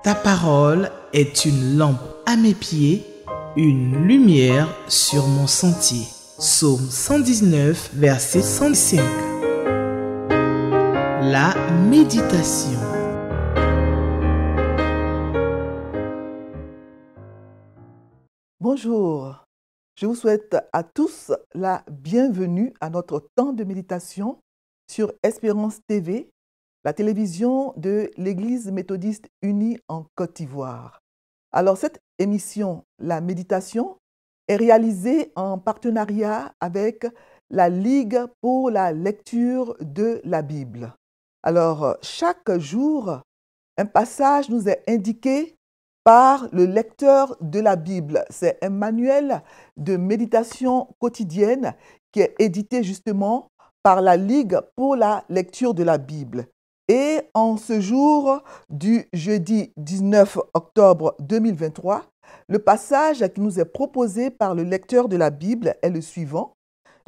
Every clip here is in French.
Ta parole est une lampe à mes pieds, une lumière sur mon sentier. Psaume 119, verset 105. La méditation. Bonjour, je vous souhaite à tous la bienvenue à notre temps de méditation sur Espérance TV, la télévision de l'Église méthodiste unie en Côte d'Ivoire. Alors cette émission, la méditation, est réalisée en partenariat avec la Ligue pour la lecture de la Bible. Alors chaque jour, un passage nous est indiqué par le lecteur de la Bible. C'est un manuel de méditation quotidienne qui est édité justement par la Ligue pour la lecture de la Bible. Et en ce jour du jeudi 19 octobre 2023, le passage qui nous est proposé par le lecteur de la Bible est le suivant.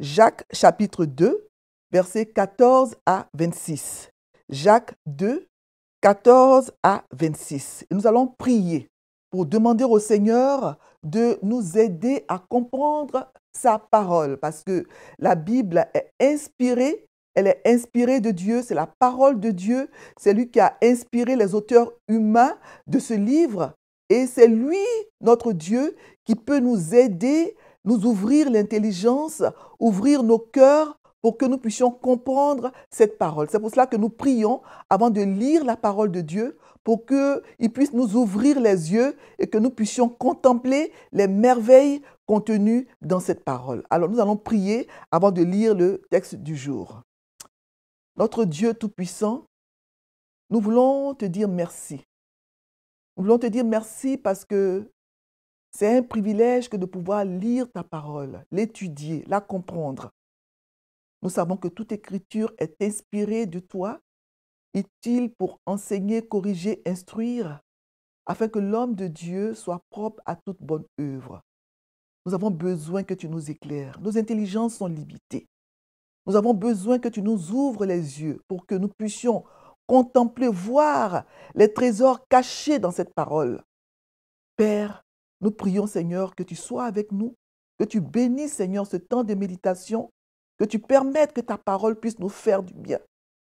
Jacques chapitre 2, versets 14 à 26. Jacques 2, 14 à 26. Et nous allons prier pour demander au Seigneur de nous aider à comprendre sa parole, parce que la Bible est inspirée, elle est inspirée de Dieu, c'est la parole de Dieu, c'est lui qui a inspiré les auteurs humains de ce livre, et c'est lui, notre Dieu, qui peut nous aider, nous ouvrir l'intelligence, ouvrir nos cœurs, pour que nous puissions comprendre cette parole. C'est pour cela que nous prions avant de lire la parole de Dieu, pour qu'il puisse nous ouvrir les yeux et que nous puissions contempler les merveilles contenues dans cette parole. Alors nous allons prier avant de lire le texte du jour. Notre Dieu Tout-Puissant, nous voulons te dire merci. Nous voulons te dire merci parce que c'est un privilège que de pouvoir lire ta parole, l'étudier, la comprendre. Nous savons que toute écriture est inspirée de toi, utile pour enseigner, corriger, instruire, afin que l'homme de Dieu soit propre à toute bonne œuvre. Nous avons besoin que tu nous éclaires. Nos intelligences sont limitées. Nous avons besoin que tu nous ouvres les yeux pour que nous puissions contempler, voir les trésors cachés dans cette parole. Père, nous prions, Seigneur, que tu sois avec nous, que tu bénisses, Seigneur, ce temps de méditation, que tu permettes que ta parole puisse nous faire du bien,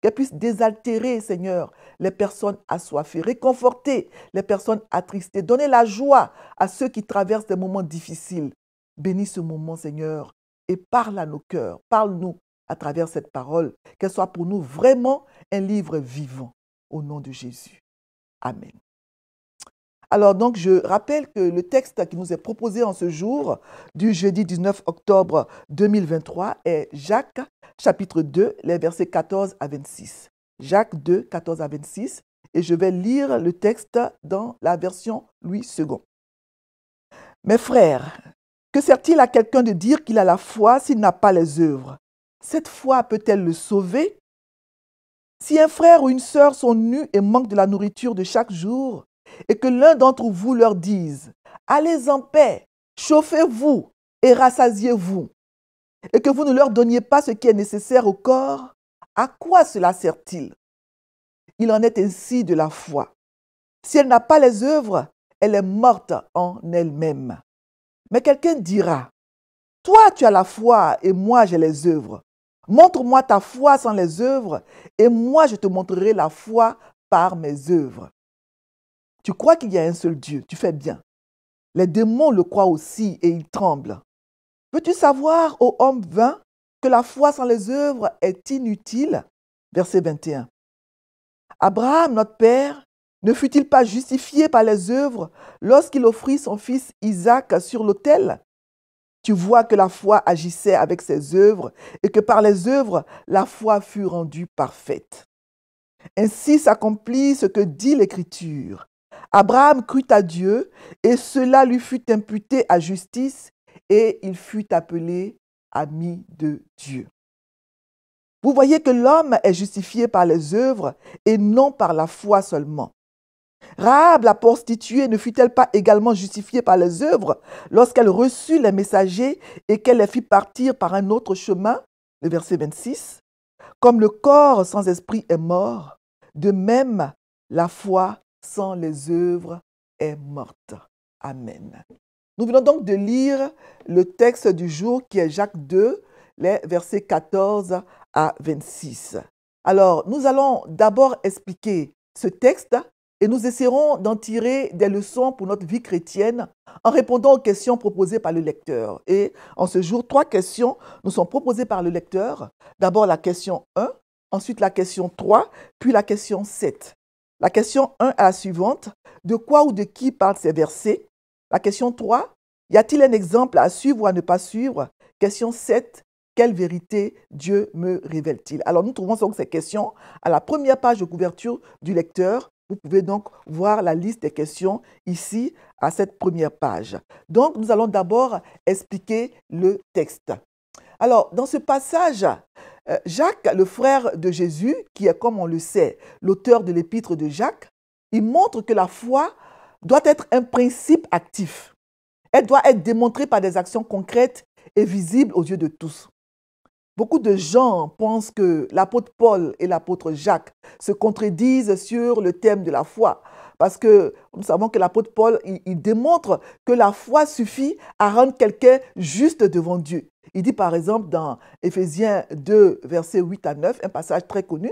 qu'elle puisse désaltérer, Seigneur, les personnes assoiffées, réconforter les personnes attristées, donner la joie à ceux qui traversent des moments difficiles. Bénis ce moment, Seigneur, et parle à nos cœurs, parle-nous à travers cette parole, qu'elle soit pour nous vraiment un livre vivant, au nom de Jésus. Amen. Alors donc, je rappelle que le texte qui nous est proposé en ce jour, du jeudi 19 octobre 2023, est Jacques chapitre 2, les versets 14 à 26. Jacques 2, 14 à 26, et je vais lire le texte dans la version Louis II. Mes frères, que sert-il à quelqu'un de dire qu'il a la foi s'il n'a pas les œuvres? Cette foi peut-elle le sauver? Si un frère ou une sœur sont nus et manquent de la nourriture de chaque jour, et que l'un d'entre vous leur dise « Allez en paix, chauffez-vous et rassasiez-vous », et que vous ne leur donniez pas ce qui est nécessaire au corps, à quoi cela sert-il? Il en est ainsi de la foi. Si elle n'a pas les œuvres, elle est morte en elle-même. Mais quelqu'un dira « Toi, tu as la foi et moi, j'ai les œuvres. Montre-moi ta foi sans les œuvres et moi, je te montrerai la foi par mes œuvres. » Tu crois qu'il y a un seul Dieu, tu fais bien. Les démons le croient aussi et ils tremblent. Peux-tu savoir, ô homme vain, que la foi sans les œuvres est inutile? Verset 21. Abraham, notre père, ne fut-il pas justifié par les œuvres lorsqu'il offrit son fils Isaac sur l'autel? Tu vois que la foi agissait avec ses œuvres et que par les œuvres, la foi fut rendue parfaite. Ainsi s'accomplit ce que dit l'Écriture. Abraham crut à Dieu et cela lui fut imputé à justice et il fut appelé ami de Dieu. Vous voyez que l'homme est justifié par les œuvres et non par la foi seulement. Rahab, la prostituée, ne fut-elle pas également justifiée par les œuvres lorsqu'elle reçut les messagers et qu'elle les fit partir par un autre chemin? Le verset 26. Comme le corps sans esprit est mort, de même la foi sans les œuvres est morte. Amen. Nous venons donc de lire le texte du jour qui est Jacques 2, les versets 14 à 26. Alors, nous allons d'abord expliquer ce texte et nous essaierons d'en tirer des leçons pour notre vie chrétienne en répondant aux questions proposées par le lecteur. Et en ce jour, 3 questions nous sont proposées par le lecteur. D'abord la question 1, ensuite la question 3, puis la question 7. La question 1 est la suivante. De quoi ou de qui parlent ces versets? La question 3, y a-t-il un exemple à suivre ou à ne pas suivre? Question 7, quelle vérité Dieu me révèle-t-il? Alors nous trouvons donc ces questions à la première page de couverture du lecteur. Vous pouvez donc voir la liste des questions ici à cette première page. Donc nous allons d'abord expliquer le texte. Alors dans ce passage, Jacques, le frère de Jésus, qui est comme on le sait l'auteur de l'épître de Jacques, il montre que la foi doit être un principe actif. Elle doit être démontrée par des actions concrètes et visibles aux yeux de tous. Beaucoup de gens pensent que l'apôtre Paul et l'apôtre Jacques se contredisent sur le thème de la foi. Parce que nous savons que l'apôtre Paul, il démontre que la foi suffit à rendre quelqu'un juste devant Dieu. Il dit par exemple dans Éphésiens 2, versets 8 à 9, un passage très connu,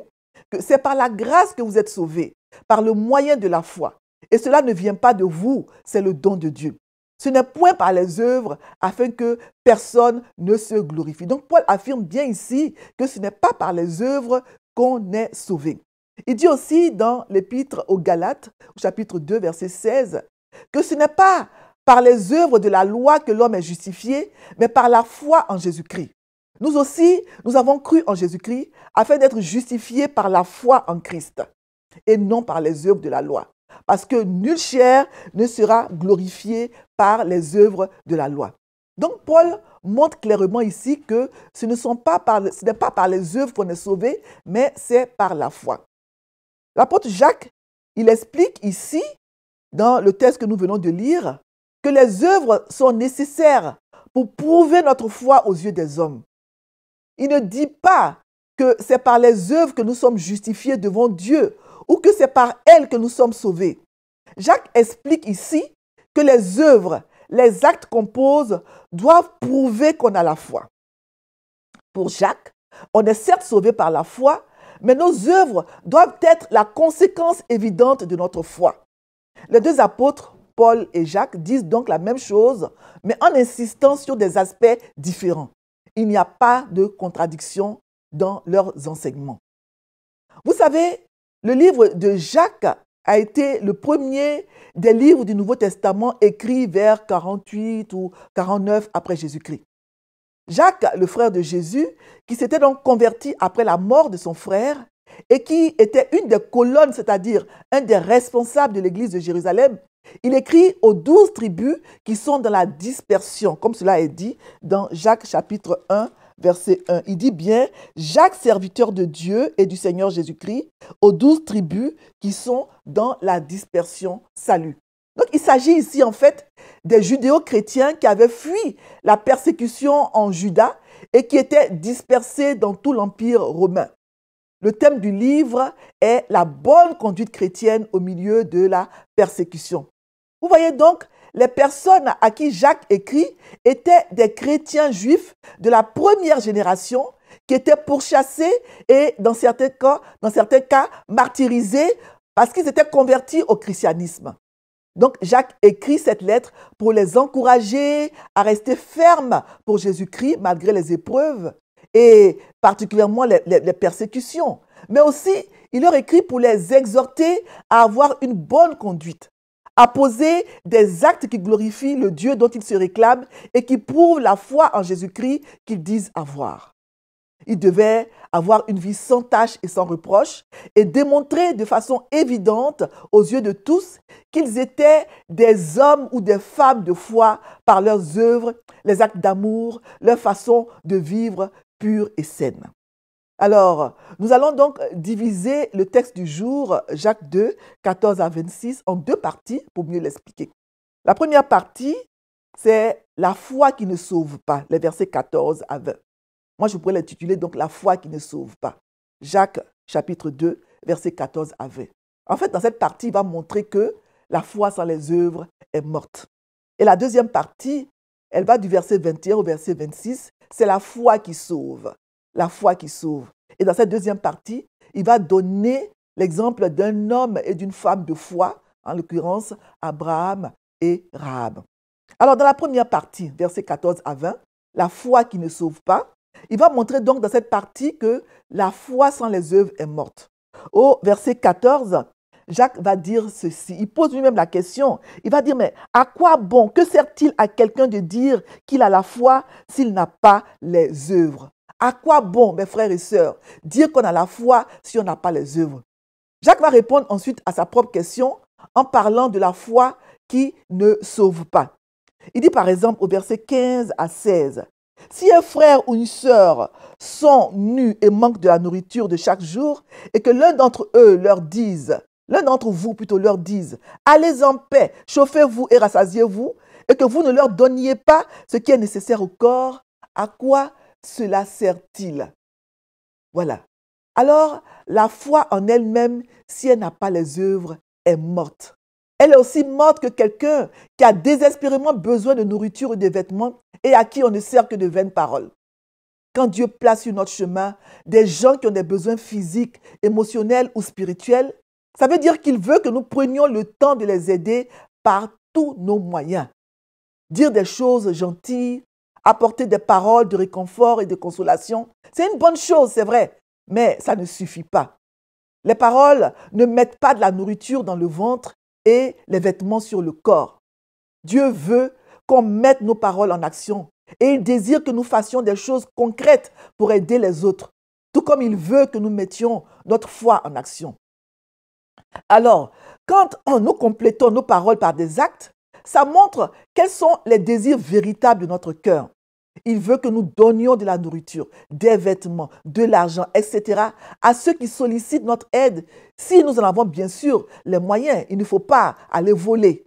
que c'est par la grâce que vous êtes sauvés, par le moyen de la foi. Et cela ne vient pas de vous, c'est le don de Dieu. Ce n'est point par les œuvres afin que personne ne se glorifie. Donc Paul affirme bien ici que ce n'est pas par les œuvres qu'on est sauvé. Il dit aussi dans l'épître aux Galates, au chapitre 2, verset 16, que ce n'est pas par les œuvres de la loi que l'homme est justifié, mais par la foi en Jésus-Christ. Nous aussi, nous avons cru en Jésus-Christ afin d'être justifiés par la foi en Christ et non par les œuvres de la loi. Parce que nulle chair ne sera glorifiée par les œuvres de la loi. Donc Paul montre clairement ici que ce n'est pas par les œuvres qu'on est sauvé, mais c'est par la foi. L'apôtre Jacques, il explique ici, dans le texte que nous venons de lire, que les œuvres sont nécessaires pour prouver notre foi aux yeux des hommes. Il ne dit pas que c'est par les œuvres que nous sommes justifiés devant Dieu ou que c'est par elles que nous sommes sauvés. Jacques explique ici que les œuvres, les actes qu'on pose doivent prouver qu'on a la foi. Pour Jacques, on est certes sauvé par la foi, mais nos œuvres doivent être la conséquence évidente de notre foi. Les deux apôtres, Paul et Jacques, disent donc la même chose, mais en insistant sur des aspects différents. Il n'y a pas de contradiction dans leurs enseignements. Vous savez, le livre de Jacques a été le premier des livres du Nouveau Testament écrits vers 48 ou 49 après Jésus-Christ. Jacques, le frère de Jésus, qui s'était donc converti après la mort de son frère et qui était une des colonnes, c'est-à-dire un des responsables de l'église de Jérusalem, il écrit aux 12 tribus qui sont dans la dispersion, comme cela est dit dans Jacques chapitre 1, verset 1. Il dit bien, Jacques, serviteur de Dieu et du Seigneur Jésus-Christ, aux 12 tribus qui sont dans la dispersion, salut. Donc il s'agit ici en fait des judéo-chrétiens qui avaient fui la persécution en Juda et qui étaient dispersés dans tout l'Empire romain. Le thème du livre est la bonne conduite chrétienne au milieu de la persécution. Vous voyez donc, les personnes à qui Jacques écrit étaient des chrétiens juifs de la première génération qui étaient pourchassés et dans certains cas martyrisés parce qu'ils étaient convertis au christianisme. Donc Jacques écrit cette lettre pour les encourager à rester fermes pour Jésus-Christ malgré les épreuves et particulièrement les persécutions. Mais aussi, il leur écrit pour les exhorter à avoir une bonne conduite, à poser des actes qui glorifient le Dieu dont ils se réclament et qui prouvent la foi en Jésus-Christ qu'ils disent avoir. Ils devaient avoir une vie sans tache et sans reproche et démontrer de façon évidente aux yeux de tous qu'ils étaient des hommes ou des femmes de foi par leurs œuvres, les actes d'amour, leur façon de vivre pure et saine. Alors, nous allons donc diviser le texte du jour, Jacques 2, 14 à 26, en 2 parties pour mieux l'expliquer. La première partie, c'est la foi qui ne sauve pas, les versets 14 à 20. Moi, je pourrais l'intituler donc la foi qui ne sauve pas. Jacques chapitre 2, versets 14 à 20. En fait, dans cette partie, il va montrer que la foi sans les œuvres est morte. Et la deuxième partie, elle va du verset 21 au verset 26, c'est la foi qui sauve. La foi qui sauve. Et dans cette deuxième partie, il va donner l'exemple d'un homme et d'une femme de foi, en l'occurrence Abraham et Rahab. Alors, dans la première partie, versets 14 à 20, la foi qui ne sauve pas, il va montrer donc dans cette partie que la foi sans les œuvres est morte. Au verset 14, Jacques va dire ceci. Il pose lui-même la question. Il va dire, mais à quoi bon? Que sert-il à quelqu'un de dire qu'il a la foi s'il n'a pas les œuvres? À quoi bon, mes frères et sœurs, dire qu'on a la foi si on n'a pas les œuvres? Jacques va répondre ensuite à sa propre question en parlant de la foi qui ne sauve pas. Il dit par exemple au verset 15 à 16, « Si un frère ou une sœur sont nus et manquent de la nourriture de chaque jour, et que l'un d'entre vous plutôt leur dise, allez en paix, chauffez-vous et rassasiez-vous, et que vous ne leur donniez pas ce qui est nécessaire au corps, à quoi cela sert-il » Voilà. Alors, la foi en elle-même, si elle n'a pas les œuvres, est morte. Elle est aussi morte que quelqu'un qui a désespérément besoin de nourriture ou de vêtements et à qui on ne sert que de vaines paroles. Quand Dieu place sur notre chemin des gens qui ont des besoins physiques, émotionnels ou spirituels, ça veut dire qu'il veut que nous prenions le temps de les aider par tous nos moyens. Dire des choses gentilles, apporter des paroles de réconfort et de consolation, c'est une bonne chose, c'est vrai, mais ça ne suffit pas. Les paroles ne mettent pas de la nourriture dans le ventre et les vêtements sur le corps. Dieu veut qu'on mette nos paroles en action et il désire que nous fassions des choses concrètes pour aider les autres, tout comme il veut que nous mettions notre foi en action. Alors, quand nous complétons nos paroles par des actes, ça montre quels sont les désirs véritables de notre cœur. Il veut que nous donnions de la nourriture, des vêtements, de l'argent, etc. à ceux qui sollicitent notre aide, si nous en avons bien sûr les moyens. Il ne faut pas aller voler.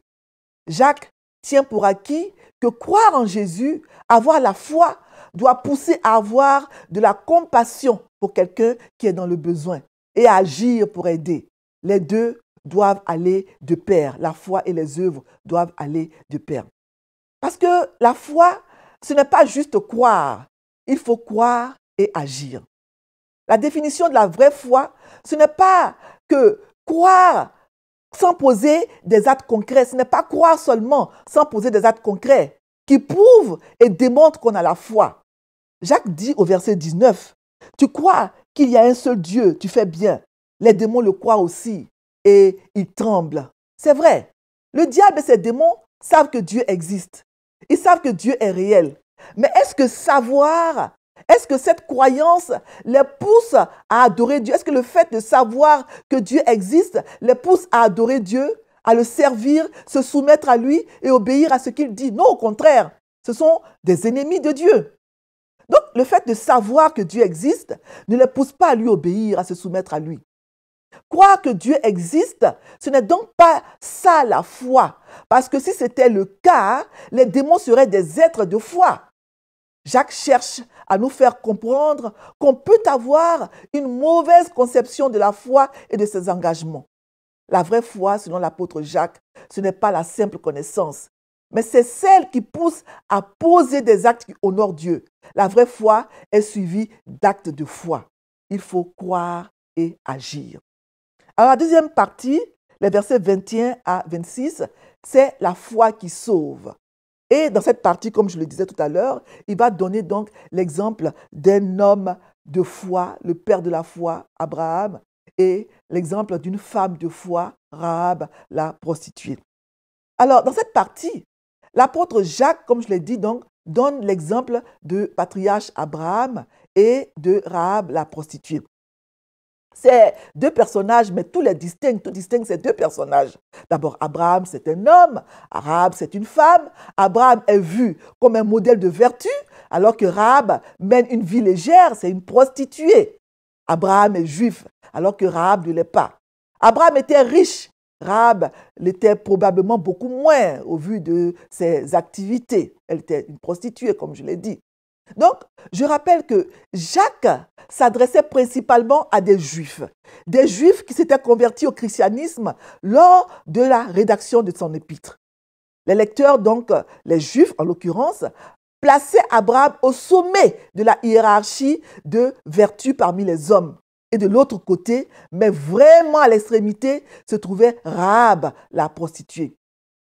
Jacques tient pour acquis que croire en Jésus, avoir la foi, doit pousser à avoir de la compassion pour quelqu'un qui est dans le besoin et à agir pour aider. Les deux doivent aller de pair. La foi et les œuvres doivent aller de pair. Parce que la foi, ce n'est pas juste croire, il faut croire et agir. La définition de la vraie foi, ce n'est pas que croire sans poser des actes concrets, ce n'est pas croire seulement sans poser des actes concrets qui prouvent et démontrent qu'on a la foi. Jacques dit au verset 19, « Tu crois qu'il y a un seul Dieu, tu fais bien. Les démons le croient aussi et ils tremblent. » C'est vrai, le diable et ses démons savent que Dieu existe. Ils savent que Dieu est réel. Mais est-ce que savoir, est-ce que cette croyance les pousse à adorer Dieu? Est-ce que le fait de savoir que Dieu existe les pousse à adorer Dieu, à le servir, se soumettre à lui et obéir à ce qu'il dit? Non, au contraire, ce sont des ennemis de Dieu. Donc, le fait de savoir que Dieu existe ne les pousse pas à lui obéir, à se soumettre à lui. Croire que Dieu existe, ce n'est donc pas ça la foi. Parce que si c'était le cas, les démons seraient des êtres de foi. Jacques cherche à nous faire comprendre qu'on peut avoir une mauvaise conception de la foi et de ses engagements. La vraie foi, selon l'apôtre Jacques, ce n'est pas la simple connaissance, mais c'est celle qui pousse à poser des actes qui honorent Dieu. La vraie foi est suivie d'actes de foi. Il faut croire et agir. Alors, la deuxième partie, les versets 21 à 26, c'est la foi qui sauve. Et dans cette partie, comme je le disais tout à l'heure, il va donner donc l'exemple d'un homme de foi, le père de la foi, Abraham, et l'exemple d'une femme de foi, Rahab, la prostituée. Alors, dans cette partie, l'apôtre Jacques, comme je l'ai dit, donc, donne l'exemple de patriarche Abraham et de Rahab, la prostituée. C'est deux personnages, mais tout distingue ces deux personnages. D'abord, Abraham, c'est un homme, Rahab, c'est une femme. Abraham est vu comme un modèle de vertu, alors que Rahab mène une vie légère, c'est une prostituée. Abraham est juif, alors que Rahab ne l'est pas. Abraham était riche, Rahab l'était probablement beaucoup moins au vu de ses activités. Elle était une prostituée, comme je l'ai dit. Donc, je rappelle que Jacques s'adressait principalement à des Juifs qui s'étaient convertis au christianisme lors de la rédaction de son épître. Les lecteurs, donc les Juifs en l'occurrence, plaçaient Abraham au sommet de la hiérarchie de vertu parmi les hommes. Et de l'autre côté, mais vraiment à l'extrémité, se trouvait Rahab, la prostituée.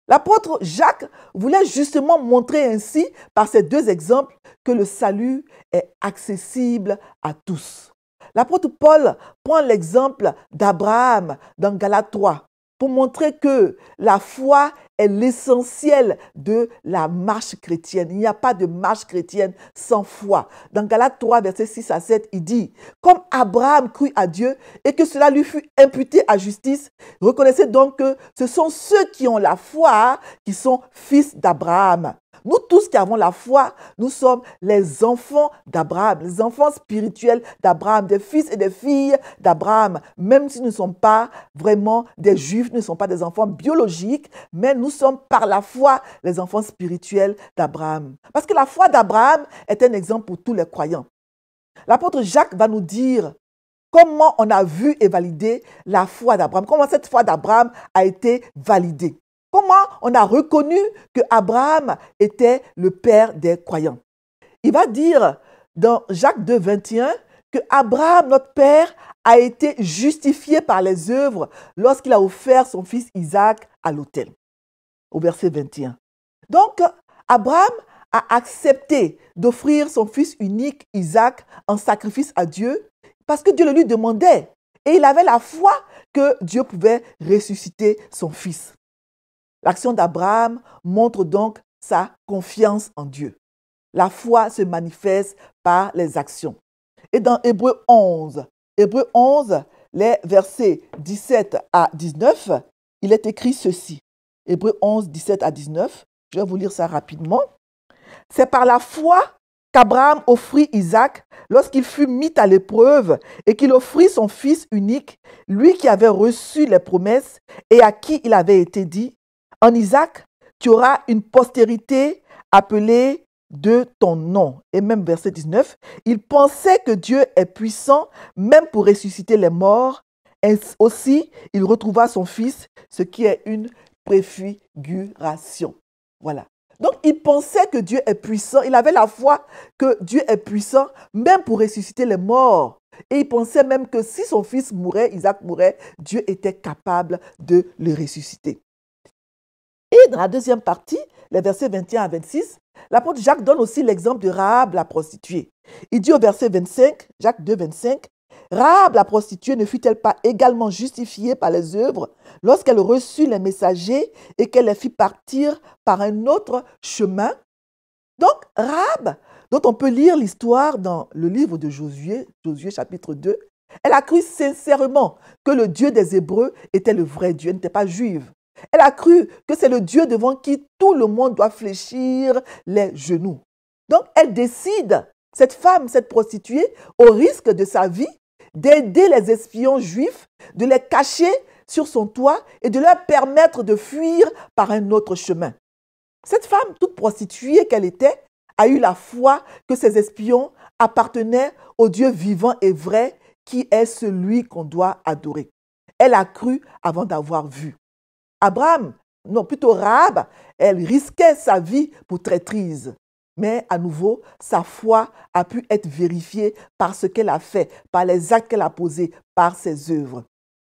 L'apôtre Jacques voulait justement montrer ainsi, par ces deux exemples, que le salut est accessible à tous. L'apôtre Paul prend l'exemple d'Abraham dans Galates 3 pour montrer que la foi est l'essentiel de la marche chrétienne. Il n'y a pas de marche chrétienne sans foi. Dans Galates 3, versets 6 à 7, il dit « Comme Abraham crut à Dieu et que cela lui fut imputé à justice, reconnaissez donc que ce sont ceux qui ont la foi qui sont fils d'Abraham. » Nous tous qui avons la foi, nous sommes les enfants d'Abraham, les enfants spirituels d'Abraham, des fils et des filles d'Abraham. Même si nous ne sommes pas vraiment des Juifs, nous ne sommes pas des enfants biologiques, mais nous sommes par la foi les enfants spirituels d'Abraham. Parce que la foi d'Abraham est un exemple pour tous les croyants. L'apôtre Jacques va nous dire comment on a vu et validé la foi d'Abraham, comment cette foi d'Abraham a été validée. Comment on a reconnu que Abraham était le père des croyants. Il va dire dans Jacques 2, 21 que Abraham, notre père, a été justifié par les œuvres lorsqu'il a offert son fils Isaac à l'autel. Au verset 21. Donc, Abraham a accepté d'offrir son fils unique, Isaac, en sacrifice à Dieu parce que Dieu le lui demandait. Et il avait la foi que Dieu pouvait ressusciter son fils. L'action d'Abraham montre donc sa confiance en Dieu. La foi se manifeste par les actions. Et dans Hébreux 11, les versets 17 à 19, il est écrit ceci. Hébreux 11, 17 à 19, je vais vous lire ça rapidement. C'est par la foi qu'Abraham offrit Isaac lorsqu'il fut mis à l'épreuve et qu'il offrit son fils unique, lui qui avait reçu les promesses et à qui il avait été dit: en Isaac, tu auras une postérité appelée de ton nom. Et même verset 19, il pensait que Dieu est puissant même pour ressusciter les morts. Et aussi, il retrouva son fils, ce qui est une préfiguration. Voilà. Donc, il pensait que Dieu est puissant. Il avait la foi que Dieu est puissant même pour ressusciter les morts. Et il pensait même que si son fils mourait, Isaac mourait, Dieu était capable de le ressusciter. Et dans la deuxième partie, les versets 21 à 26, l'apôtre Jacques donne aussi l'exemple de Rahab la prostituée. Il dit au verset 25, Jacques 2, 25, « Rahab la prostituée ne fut-elle pas également justifiée par les œuvres lorsqu'elle reçut les messagers et qu'elle les fit partir par un autre chemin ?» Donc, Rahab, dont on peut lire l'histoire dans le livre de Josué, Josué chapitre 2, elle a cru sincèrement que le Dieu des Hébreux était le vrai Dieu, elle n'était pas juive. Elle a cru que c'est le Dieu devant qui tout le monde doit fléchir les genoux. Donc, elle décide, cette femme, cette prostituée, au risque de sa vie, d'aider les espions juifs, de les cacher sur son toit et de leur permettre de fuir par un autre chemin. Cette femme, toute prostituée qu'elle était, a eu la foi que ces espions appartenaient au Dieu vivant et vrai qui est celui qu'on doit adorer. Elle a cru avant d'avoir vu. Rahab, elle risquait sa vie pour traîtrise. Mais à nouveau, sa foi a pu être vérifiée par ce qu'elle a fait, par les actes qu'elle a posés, par ses œuvres.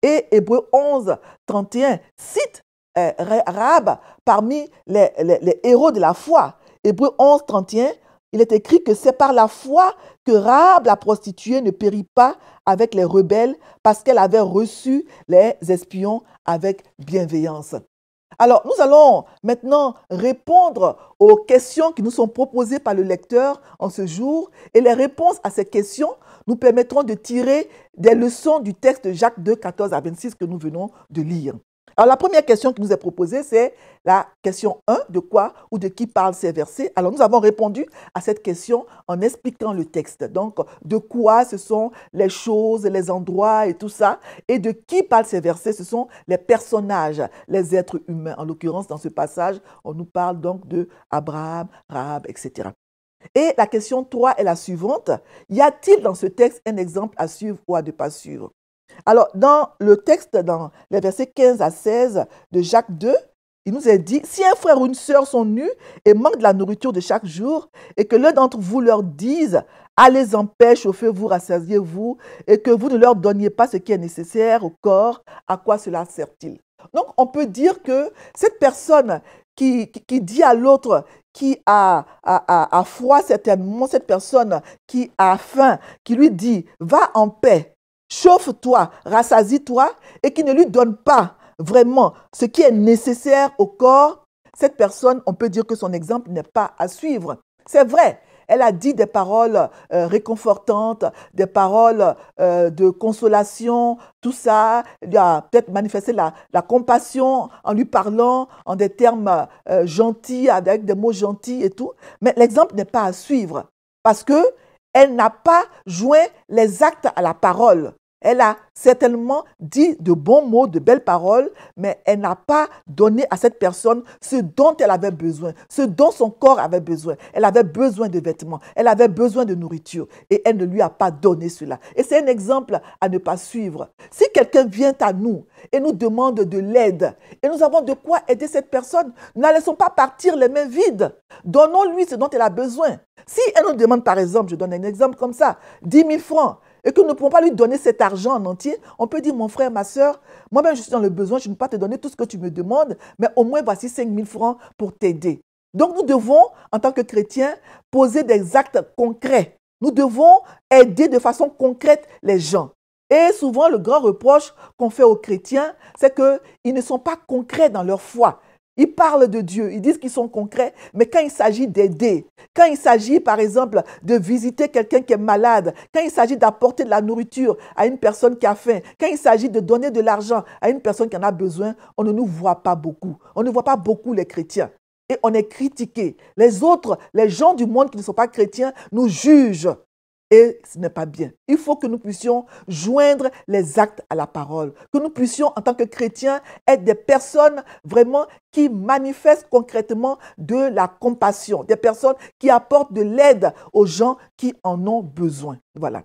Et Hébreux 11, 31 cite Rahab parmi les héros de la foi. Hébreux 11, 31, il est écrit que c'est par la foi que Rahab la prostituée ne périt pas avec les rebelles parce qu'elle avait reçu les espions avec bienveillance. Alors, nous allons maintenant répondre aux questions qui nous sont proposées par le lecteur en ce jour. Et les réponses à ces questions nous permettront de tirer des leçons du texte de Jacques 2, 14 à 26 que nous venons de lire. Alors, la première question qui nous est proposée, c'est la question 1, de quoi ou de qui parlent ces versets. Alors, nous avons répondu à cette question en expliquant le texte. Donc, de quoi ce sont les choses, les endroits et tout ça. Et de qui parlent ces versets, ce sont les personnages, les êtres humains. En l'occurrence, dans ce passage, on nous parle donc de Abraham, Rahab, etc. Et la question 3 est la suivante. Y a-t-il dans ce texte un exemple à suivre ou à ne pas suivre? Alors, dans le texte, dans les versets 15 à 16 de Jacques 2, il nous est dit, si un frère ou une sœur sont nus et manquent de la nourriture de chaque jour, et que l'un d'entre vous leur dise, allez en paix, chauffez-vous, rassasiez-vous, et que vous ne leur donniez pas ce qui est nécessaire au corps, à quoi cela sert-il? Donc, on peut dire que cette personne qui dit à l'autre, qui a froid certainement, cette personne qui a faim, qui lui dit, va en paix, chauffe-toi, rassasie-toi, et qui ne lui donne pas vraiment ce qui est nécessaire au corps, cette personne, on peut dire que son exemple n'est pas à suivre. C'est vrai, elle a dit des paroles réconfortantes, des paroles de consolation, tout ça. Il a peut-être manifesté la compassion en lui parlant en des termes gentils, avec des mots gentils et tout. Mais l'exemple n'est pas à suivre parce qu'elle n'a pas joint les actes à la parole. Elle a certainement dit de bons mots, de belles paroles, mais elle n'a pas donné à cette personne ce dont elle avait besoin, ce dont son corps avait besoin. Elle avait besoin de vêtements, elle avait besoin de nourriture et elle ne lui a pas donné cela. Et c'est un exemple à ne pas suivre. Si quelqu'un vient à nous et nous demande de l'aide et nous avons de quoi aider cette personne, ne la laissons pas partir les mains vides. Donnons-lui ce dont elle a besoin. Si elle nous demande par exemple, je donne un exemple comme ça, 10 000 francs, et que nous ne pouvons pas lui donner cet argent en entier, on peut dire, mon frère, ma soeur, moi-même je suis dans le besoin, je ne peux pas te donner tout ce que tu me demandes, mais au moins voici 5 000 francs pour t'aider. Donc nous devons, en tant que chrétiens, poser des actes concrets. Nous devons aider de façon concrète les gens. Et souvent, le grand reproche qu'on fait aux chrétiens, c'est qu'ils ne sont pas concrets dans leur foi. Ils parlent de Dieu, ils disent qu'ils sont concrets, mais quand il s'agit d'aider, quand il s'agit par exemple de visiter quelqu'un qui est malade, quand il s'agit d'apporter de la nourriture à une personne qui a faim, quand il s'agit de donner de l'argent à une personne qui en a besoin, on ne nous voit pas beaucoup. On ne voit pas beaucoup les chrétiens. Et on est critiqué. Les autres, les gens du monde qui ne sont pas chrétiens, nous jugent. Et ce n'est pas bien. Il faut que nous puissions joindre les actes à la parole. Que nous puissions, en tant que chrétiens, être des personnes vraiment qui manifestent concrètement de la compassion. Des personnes qui apportent de l'aide aux gens qui en ont besoin. Voilà.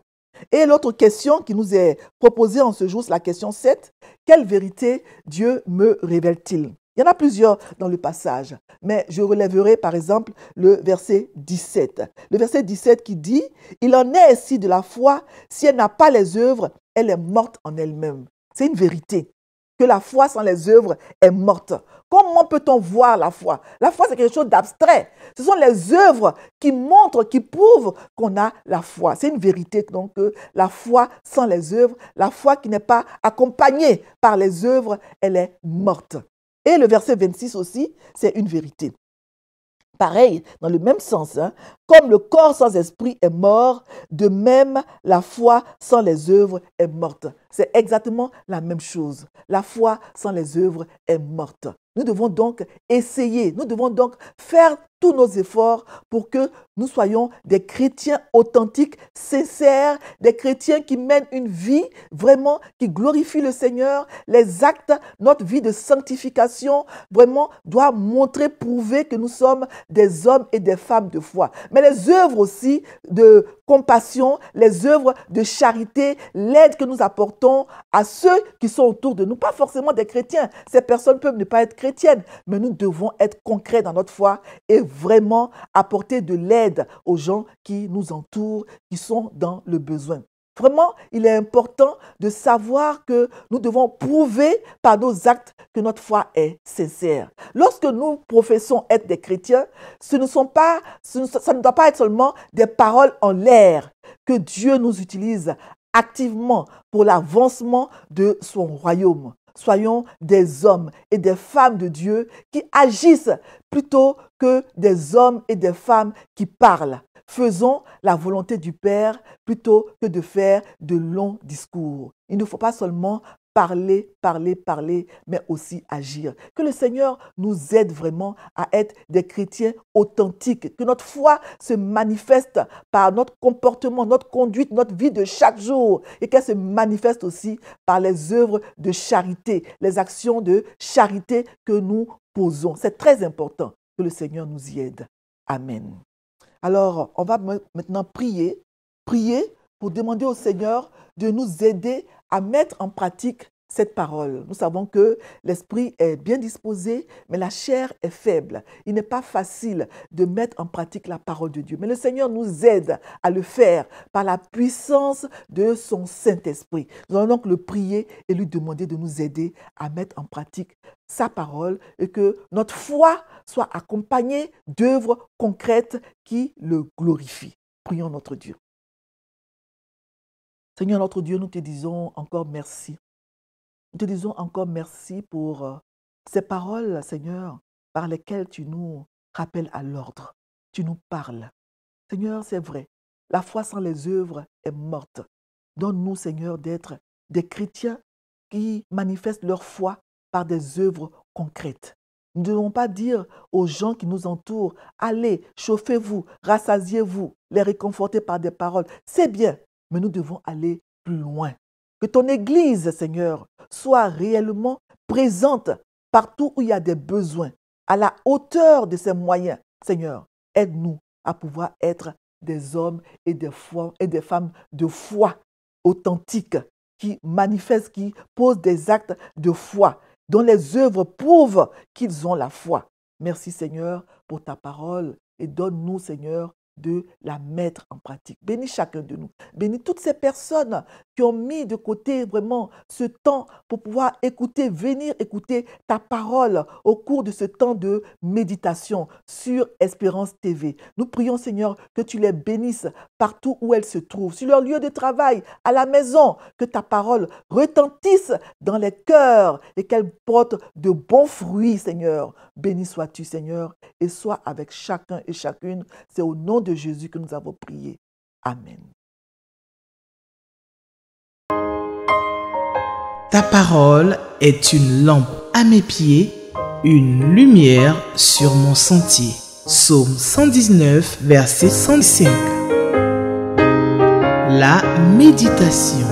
Et l'autre question qui nous est proposée en ce jour, c'est la question 7. Quelle vérité Dieu me révèle-t-il? Il y en a plusieurs dans le passage, mais je relèverai par exemple le verset 17. Le verset 17 qui dit « Il en est ainsi de la foi, si elle n'a pas les œuvres, elle est morte en elle-même. » C'est une vérité, que la foi sans les œuvres est morte. Comment peut-on voir la foi? La foi, c'est quelque chose d'abstrait. Ce sont les œuvres qui montrent, qui prouvent qu'on a la foi. C'est une vérité, donc, la foi sans les œuvres, la foi qui n'est pas accompagnée par les œuvres, elle est morte. Et le verset 26 aussi, c'est une vérité. Pareil, dans le même sens, comme le corps sans esprit est mort, de même la foi sans les œuvres est morte. C'est exactement la même chose. La foi sans les œuvres est morte. Nous devons donc essayer, nous devons donc faire tous nos efforts pour que nous soyons des chrétiens authentiques, sincères, des chrétiens qui mènent une vie vraiment qui glorifie le Seigneur. Les actes, notre vie de sanctification, vraiment doit montrer, prouver que nous sommes des hommes et des femmes de foi. Mais les œuvres aussi de compassion, les œuvres de charité, l'aide que nous apportons à ceux qui sont autour de nous, pas forcément des chrétiens. Ces personnes peuvent ne pas être chrétiennes, mais nous devons être concrets dans notre foi et vraiment apporter de l'aide aux gens qui nous entourent, qui sont dans le besoin. Vraiment, il est important de savoir que nous devons prouver par nos actes que notre foi est sincère. Lorsque nous professons être des chrétiens, ça ne doit pas être seulement des paroles en l'air, que Dieu nous utilise activement pour l'avancement de son royaume. Soyons des hommes et des femmes de Dieu qui agissent plutôt que des hommes et des femmes qui parlent. Faisons la volonté du Père plutôt que de faire de longs discours. Il ne faut pas seulement parler, mais aussi agir. Que le Seigneur nous aide vraiment à être des chrétiens authentiques. Que notre foi se manifeste par notre comportement, notre conduite, notre vie de chaque jour. Et qu'elle se manifeste aussi par les œuvres de charité, les actions de charité que nous posons. C'est très important que le Seigneur nous y aide. Amen. Alors, on va maintenant prier pour demander au Seigneur de nous aider à mettre en pratique cette parole. Nous savons que l'esprit est bien disposé, mais la chair est faible. Il n'est pas facile de mettre en pratique la parole de Dieu. Mais le Seigneur nous aide à le faire par la puissance de son Saint-Esprit. Nous allons donc le prier et lui demander de nous aider à mettre en pratique sa parole et que notre foi soit accompagnée d'œuvres concrètes qui le glorifient. Prions notre Dieu. Seigneur notre Dieu, nous te disons encore merci. Nous te disons encore merci pour ces paroles, Seigneur, par lesquelles tu nous rappelles à l'ordre. Tu nous parles. Seigneur, c'est vrai, la foi sans les œuvres est morte. Donne-nous, Seigneur, d'être des chrétiens qui manifestent leur foi par des œuvres concrètes. Nous ne devons pas dire aux gens qui nous entourent, allez, chauffez-vous, rassasiez-vous, les réconforter par des paroles. C'est bien, mais nous devons aller plus loin. Que ton Église, Seigneur, soit réellement présente partout où il y a des besoins, à la hauteur de ses moyens. Seigneur, aide-nous à pouvoir être des hommes et des femmes de foi authentiques, qui manifestent, qui posent des actes de foi, dont les œuvres prouvent qu'ils ont la foi. Merci, Seigneur, pour ta parole et donne-nous, Seigneur, de la mettre en pratique. Bénis chacun de nous. Bénis toutes ces personnes qui ont mis de côté vraiment ce temps pour pouvoir écouter, venir écouter ta parole au cours de ce temps de méditation sur Espérance TV. Nous prions, Seigneur, que tu les bénisses partout où elles se trouvent, sur leur lieu de travail, à la maison, que ta parole retentisse dans les cœurs et qu'elle porte de bons fruits, Seigneur. Béni sois-tu, Seigneur, et sois avec chacun et chacune. C'est au nom de Jésus que nous avons prié. Amen. Ta parole est une lampe à mes pieds, une lumière sur mon sentier. Psaume 119, verset 105. La méditation.